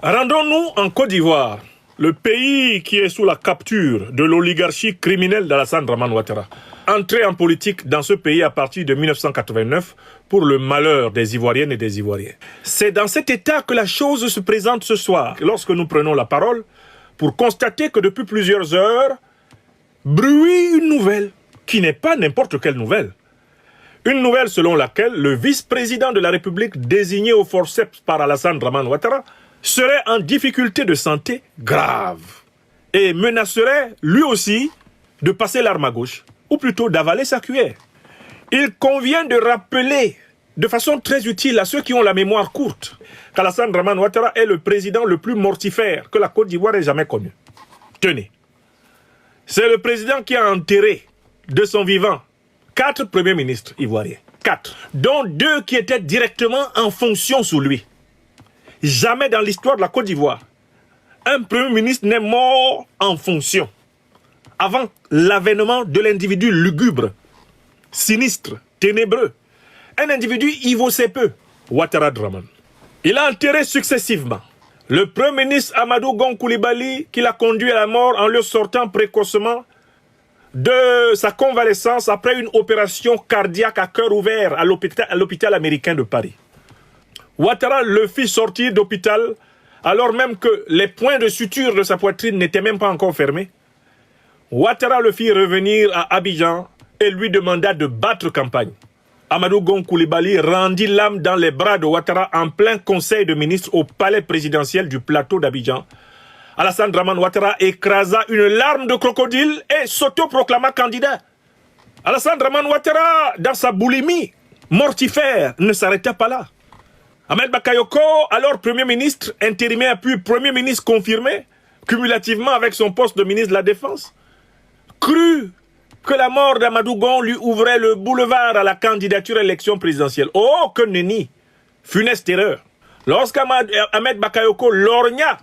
Rendons-nous en Côte d'Ivoire, le pays qui est sous la capture de l'oligarchie criminelle d'Alassane Dramane Ouattara. Entré en politique dans ce pays à partir de 1989 pour le malheur des Ivoiriennes et des Ivoiriens. C'est dans cet état que la chose se présente ce soir, lorsque nous prenons la parole, pour constater que depuis plusieurs heures, bruit une nouvelle, qui n'est pas n'importe quelle nouvelle. Une nouvelle selon laquelle le vice-président de la République désigné au forceps par Alassane Dramane Ouattara serait en difficulté de santé grave et menacerait lui aussi de passer l'arme à gauche, ou plutôt d'avaler sa cuillère. Il convient de rappeler de façon très utile à ceux qui ont la mémoire courte qu'Alassane Dramane Ouattara est le président le plus mortifère que la Côte d'Ivoire ait jamais connu. Tenez, c'est le président qui a enterré de son vivant 4 premiers ministres ivoiriens. 4, dont 2 qui étaient directement en fonction sous lui. Jamais dans l'histoire de la Côte d'Ivoire, un premier ministre n'est mort en fonction avant l'avènement de l'individu lugubre, sinistre, ténébreux. Un individu ivocépeux, Ouattara Dramane. Il a enterré successivement le premier ministre Amadou Gon Coulibaly, qui l'a conduit à la mort en le sortant précocement de sa convalescence après une opération cardiaque à cœur ouvert à l'hôpital américain de Paris. Ouattara le fit sortir d'hôpital alors même que les points de suture de sa poitrine n'étaient même pas encore fermés. Ouattara le fit revenir à Abidjan et lui demanda de battre campagne. Amadou Gon Coulibaly rendit l'âme dans les bras de Ouattara en plein conseil de ministres au palais présidentiel du plateau d'Abidjan. Alassane Dramane Ouattara écrasa une larme de crocodile et s'autoproclama candidat. Alassane Dramane Ouattara, dans sa boulimie mortifère, ne s'arrêta pas là. Ahmed Bakayoko, alors Premier ministre intérimaire puis Premier ministre confirmé, cumulativement avec son poste de ministre de la Défense, crut que la mort d'Amadou Gon lui ouvrait le boulevard à la candidature à l'élection présidentielle. Oh, que nenni! Funeste erreur. Lorsqu'Ahmed Bakayoko lorgna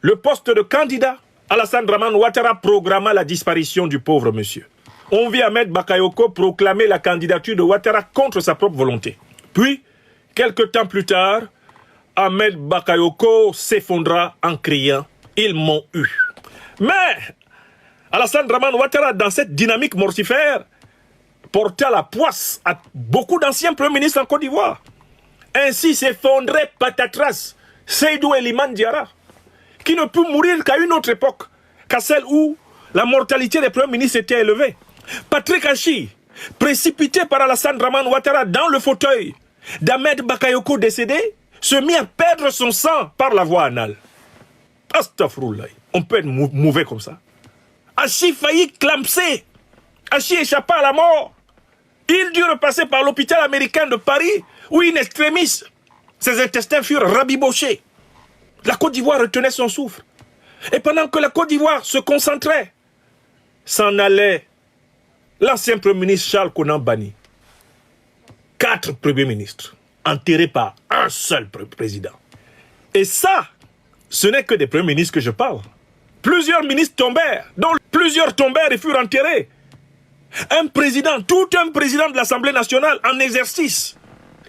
le poste de candidat, Alassane Dramane Ouattara programma la disparition du pauvre monsieur. On vit Ahmed Bakayoko proclamer la candidature de Ouattara contre sa propre volonté. Puis, quelque temps plus tard, Ahmed Bakayoko s'effondra en criant « Ils m'ont eu ». Mais Alassane Dramane Ouattara, dans cette dynamique mortifère, porta la poisse à beaucoup d'anciens premiers ministres en Côte d'Ivoire. Ainsi s'effondrait patatras Seydou Eliman Diarra, qui ne put mourir qu'à une autre époque, qu'à celle où la mortalité des premiers ministres était élevée. Patrick Achi, précipité par Alassane Dramane Ouattara dans le fauteuil d'Ahmed Bakayoko décédé, se mit à perdre son sang par la voie anale. Astaghfirullah, on peut être mauvais comme ça. Achi faillit clamser. Achi échappa à la mort. Il dut repasser par l'hôpital américain de Paris, où in extremis, ses intestins furent rabibochés. La Côte d'Ivoire retenait son souffle. Et pendant que la Côte d'Ivoire se concentrait, s'en allait l'ancien Premier ministre Charles Konan Banny. 4 premiers ministres, enterrés par un seul président. Et ça, ce n'est que des premiers ministres que je parle. Plusieurs ministres tombèrent, dont plusieurs tombèrent et furent enterrés. Tout un président de l'Assemblée nationale en exercice,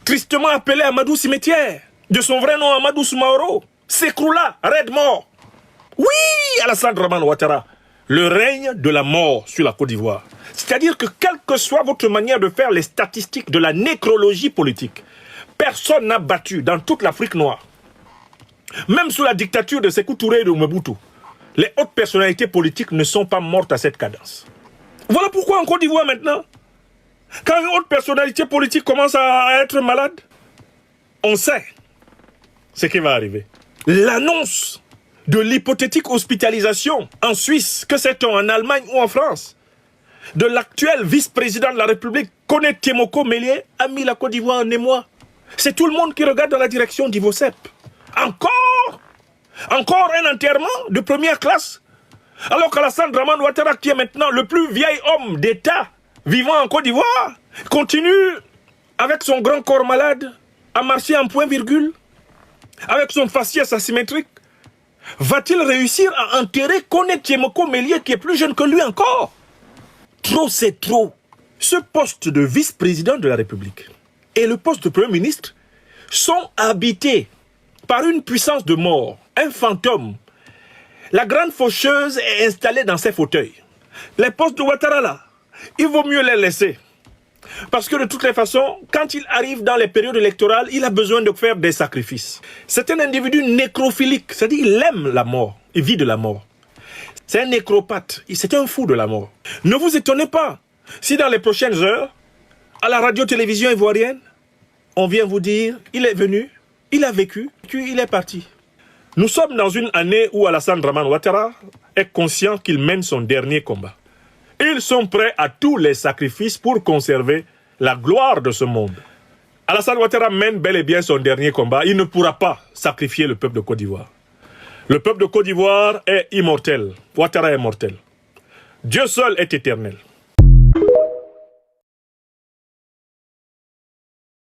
tristement appelé Amadou Cimetière, de son vrai nom Amadou Soumaoro, s'écroula, raide mort. Oui, Alassane Dramane Ouattara, le règne de la mort sur la Côte d'Ivoire. C'est-à-dire que quelle que soit votre manière de faire les statistiques de la nécrologie politique, personne n'a battu dans toute l'Afrique noire, même sous la dictature de Sékou Touré et de Mobutu, les hautes personnalités politiques ne sont pas mortes à cette cadence. Voilà pourquoi en Côte d'Ivoire maintenant, quand une haute personnalité politique commence à être malade, on sait ce qui va arriver. L'annonce de l'hypothétique hospitalisation en Suisse, que sait-on, en Allemagne ou en France, de l'actuel vice-président de la République, Koné Tiemoko Mélié, a mis la Côte d'Ivoire en émoi. C'est tout le monde qui regarde dans la direction d'Ivocep. Encore un enterrement de première classe, alors qu'Alassane Dramane Ouattara, qui est maintenant le plus vieil homme d'État vivant en Côte d'Ivoire, continue, avec son grand corps malade, à marcher en point-virgule, avec son faciès asymétrique. Va-t-il réussir à enterrer Koné Tiemoko Mélié, qui est plus jeune que lui encore? Trop, c'est trop. Ce poste de vice-président de la République et le poste de Premier ministre sont habités par une puissance de mort un fantôme. La grande faucheuse est installée dans ses fauteuils. Les postes de Ouattara là, il vaut mieux les laisser. Parce que de toutes les façons, quand il arrive dans les périodes électorales, il a besoin de faire des sacrifices. C'est un individu nécrophilique, c'est-à-dire qu'il aime la mort, il vit de la mort. C'est un nécropathe, c'est un fou de la mort. Ne vous étonnez pas si dans les prochaines heures, à la radio-télévision ivoirienne, on vient vous dire, il est venu, il a vécu, il est parti. Nous sommes dans une année où Alassane Dramane Ouattara est conscient qu'il mène son dernier combat. Ils sont prêts à tous les sacrifices pour conserver la gloire de ce monde. Alassane Ouattara mène bel et bien son dernier combat. Il ne pourra pas sacrifier le peuple de Côte d'Ivoire. Le peuple de Côte d'Ivoire est immortel. Ouattara est mortel. Dieu seul est éternel.